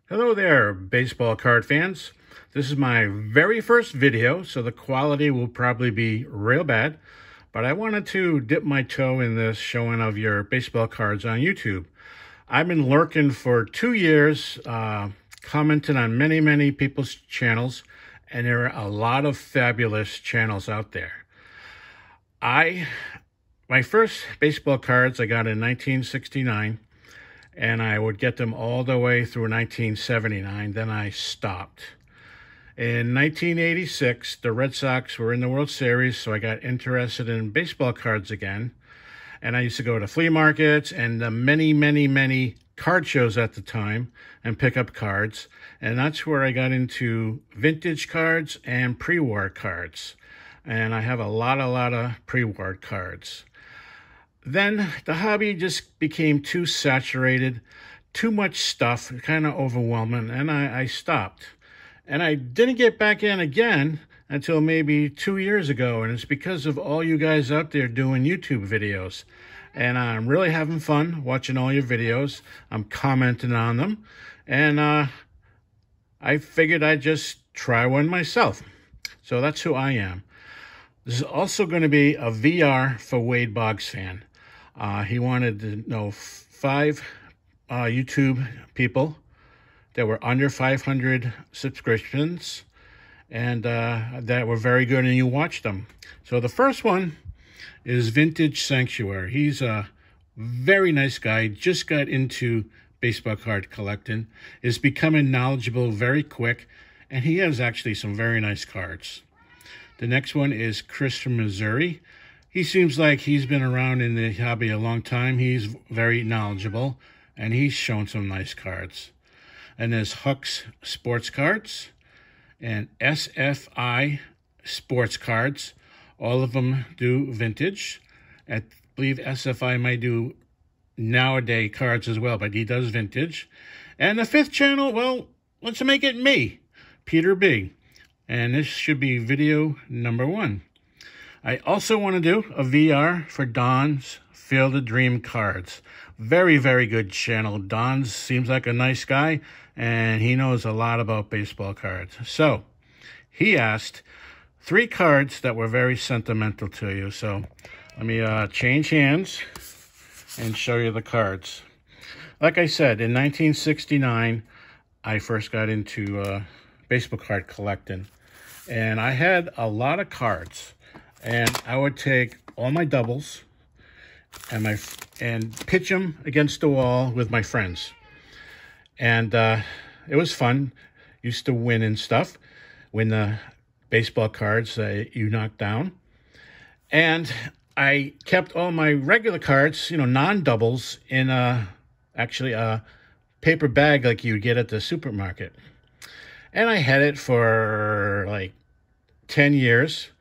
Hello there, baseball card fans. This is my very first video, so the quality will probably be real bad, but I wanted to dip my toe in this showing of your baseball cards on YouTube. I've been lurking for 2 years, commenting on many people's channels, and there are a lot of fabulous channels out there. My first baseball cards I got in 1969, and I would get them all the way through 1979. Then I stopped. In 1986, the Red Sox were in the World Series, so I got interested in baseball cards again. And I used to go to flea markets and the many card shows at the time and pick up cards. And that's where I got into vintage cards and pre-war cards. And I have a lot of pre-war cards. Then the hobby just became too saturated, too much stuff, kind of overwhelming, and I stopped. And I didn't get back in again until maybe 2 years ago, and it's because of all you guys out there doing YouTube videos. And I'm really having fun watching all your videos. I'm commenting on them, and I figured I'd just try one myself. So that's who I am. This is also going to be a VR for Wade Boggs fan. He wanted to know 5 YouTube people that were under 500 subscriptions and that were very good, and you watched them. So the first one is Vintage Sanctuary. He's a very nice guy, just got into baseball card collecting, is becoming knowledgeable very quick, and he has actually some very nice cards. The next one is Chris from Missouri. He seems like he's been around in the hobby a long time. He's very knowledgeable, and he's shown some nice cards. And there's Huck's Sports Cards and SFI Sports Cards. All of them do vintage. I believe SFI might do nowadays cards as well, but he does vintage. And the 5th channel, well, let's make it me, PeterB. And this should be video number 1. I also want to do a VR for Don's Field of Dream cards. Very good channel. Don seems like a nice guy, and he knows a lot about baseball cards. So, he asked 3 cards that were very sentimental to you. So, let me change hands and show you the cards. Like I said, in 1969, I first got into baseball card collecting. And I had a lot of cards. And I would take all my doubles and pitch them against the wall with my friends. And it was fun. Used to win and stuff. Win the baseball cards you knocked down. And I kept all my regular cards, non-doubles, in actually a paper bag like you would get at the supermarket. And I had it for like 10 years.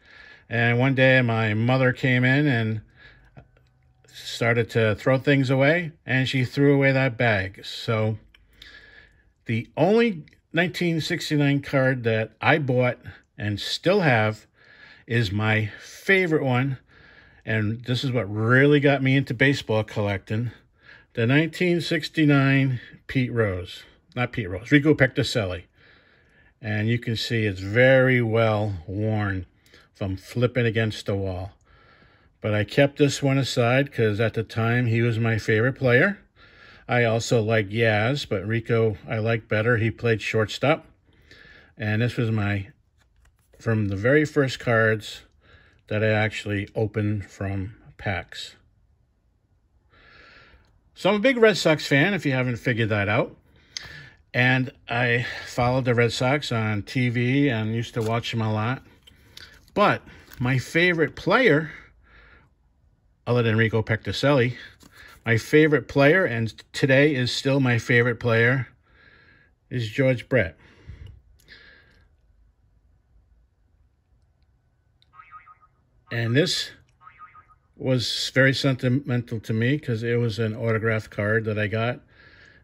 And one day my mother came in and started to throw things away, and she threw away that bag. So the only 1969 card that I bought and still have is my favorite one. And this is what really got me into baseball collecting. The 1969 Rico Petrocelli. And you can see it's very well worn from flipping against the wall. But I kept this one aside because at the time he was my favorite player. I also liked Yaz, but Rico I liked better. He played shortstop. And this was from the very first cards that I actually opened from packs. So I'm a big Red Sox fan, if you haven't figured that out. And I followed the Red Sox on TV and used to watch them a lot. But my favorite player, other than Rico Petrocelli, my favorite player, and today is still my favorite player, is George Brett. And this was very sentimental to me because it was an autographed card that I got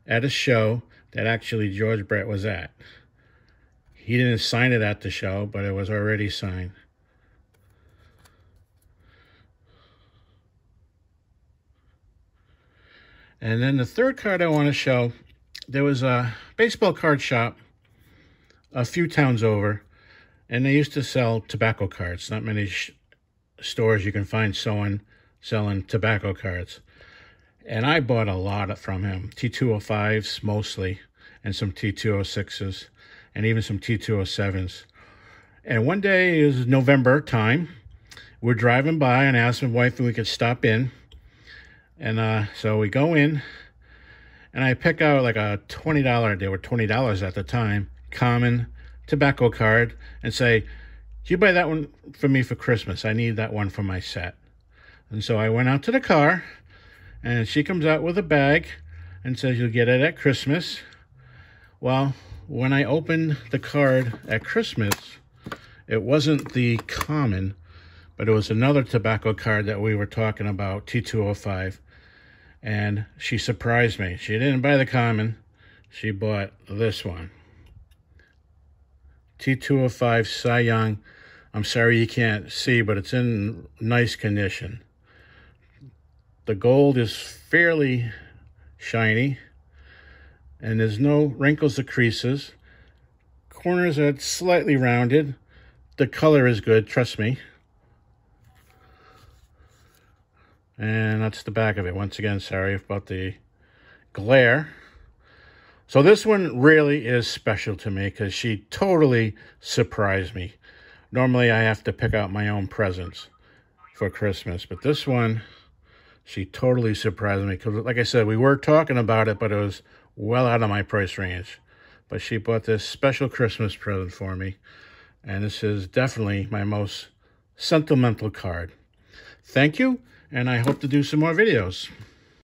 at a show that actually George Brett was at. He didn't sign it at the show, but it was already signed. And then the third card I want to show there was a baseball card shop a few towns over, and they used to sell tobacco cards. Not many stores you can find selling tobacco cards. And I bought a lot from him, T205s mostly, and some T206s, and even some T207s. And one day, it was November time, we're driving by, and I asked my wife if we could stop in. And so we go in, and I pick out like a $20, they were $20 at the time, common tobacco card, and say, "Can you buy that one for me for Christmas? I need that one for my set." And so I went out to the car, and she comes out with a bag and says, "You'll get it at Christmas." Well, when I opened the card at Christmas, it wasn't the common, but it was another tobacco card that we were talking about, T205. And she surprised me. She didn't buy the common. She bought this one. T205 Cy Young. I'm sorry you can't see, but it's in nice condition. The gold is fairly shiny, and there's no wrinkles or creases. Corners are slightly rounded. The color is good, trust me. And that's the back of it. Once again, sorry about the glare. So this one really is special to me because she totally surprised me. Normally I have to pick out my own presents for Christmas, but this one, she totally surprised me because, like I said, we were talking about it, but it was well out of my price range. But she bought this special Christmas present for me, and this is definitely my most sentimental card. Thank you, and I hope to do some more videos.